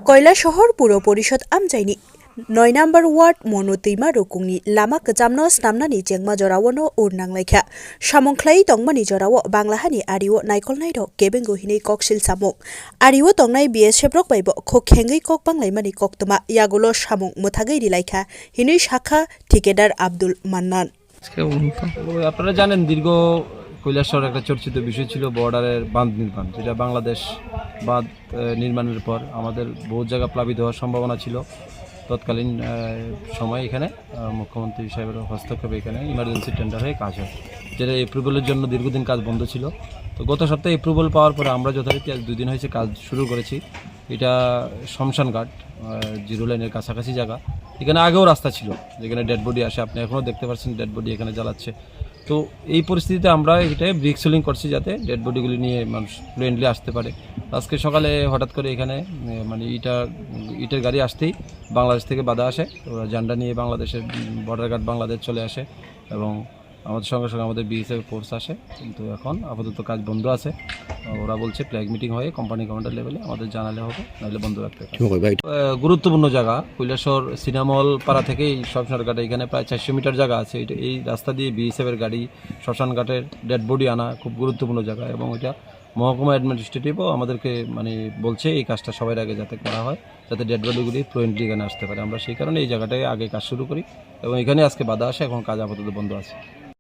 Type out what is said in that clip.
কৈলাসহর পুর পরিষद আমजाइनि 9 number ward मनोदैमा रुकुंनि Lama गोजामनो स्नामनानि जेंमा जरावनो उरनांलायखा सामंख्लाय तंमानि जराव बांलाहानि आरिवो नायखलनाय the केबेंगो हिनै ककसिल सामं आरिवो तंनाय BSF रक बायबो खखेंगै कक बांलायमानि कक्तमा यागुलो सामं मोथागै रिलायखा हिनै शाखा ठेकेदार আব্দুল মান্নান। আপনারা জানেন দীর্ঘ কৈলাসহর একটা চর্চিত বিষয় ছিল বর্ডারের বাঁধ নির্মাণ, যেটা বাংলাদেশ বাঁধ নির্মাণের পর আমাদের বহু জায়গা প্লাবিত হওয়ার সম্ভাবনা ছিল। তৎকালীন সময় এখানে মুখ্যমন্ত্রী সাহেবের হস্তক্ষেপে এখানে ইমার্জেন্সি টেন্ডার হয়ে কাজ হয়, যেটা এপ্রুভালের জন্য দীর্ঘদিন কাজ বন্ধ ছিল। তো গত সপ্তাহে এপ্রুভাল পাওয়ার পরে আমরা যথারীতি আজ 2 দিন হয়েছে কাজ শুরু করেছি। এটা শ্মশান ঘাট, জিরো লাইনের কাছাকাছি জায়গা। এখানে আগেও রাস্তা ছিল যেখানে ডেড বডি আসে, আপনি এখনও দেখতে পাচ্ছেন ডেড বডি এখানে জ্বালাচ্ছে। তো এই পরিস্থিতিতে আমরা এটা ব্রিক সিলিং করছি যাতে ডেড বডিগুলি নিয়ে মানুষ ফ্রেন্ডলি আসতে পারে। আজকে সকালে হঠাৎ করে এখানে মানে ইটের গাড়ি আসতেই বাংলাদেশ থেকে বাধা আসে, ওরা ঝান্ডা নিয়ে বাংলাদেশের বর্ডার গার্ড বাংলাদেশ চলে আসে এবং আমাদের সঙ্গে সঙ্গে আমাদের বিএসএফ ফোর্স আসে। কিন্তু এখন আপাতত কাজ বন্ধ আছে। ওরা বলছে ফ্ল্যাগ মিটিং হয়ে কোম্পানি কমান্ডার লেভেলে আমাদের জানালে হবে, নাহলে বন্ধ রাখতে হবে। গুরুত্বপূর্ণ জায়গা কৈলাসহর সিনামল পাড়া থেকেই শ্মশান ঘাটে এখানে প্রায় 400 মিটার জায়গা আছে। এই রাস্তা দিয়ে বিএসএফের গাড়ি শ্মশান ঘাটের ডেড বডি আনা খুব গুরুত্বপূর্ণ জায়গা এবং এটা মহকুমা অ্যাডমিনিস্ট্রেটিভও আমাদেরকে বলছে এই কাজটা সবার আগে যাতে করা হয়, যাতে ডেড বডিগুলি ফ্লুয়েন্টলি এখানে আসতে পারে। আমরা সেই কারণে এই জায়গাটায় আগে কাজ শুরু করি এবং এখানে আজকে বাধা আসে, এখন কাজ আপাতত বন্ধ আছে।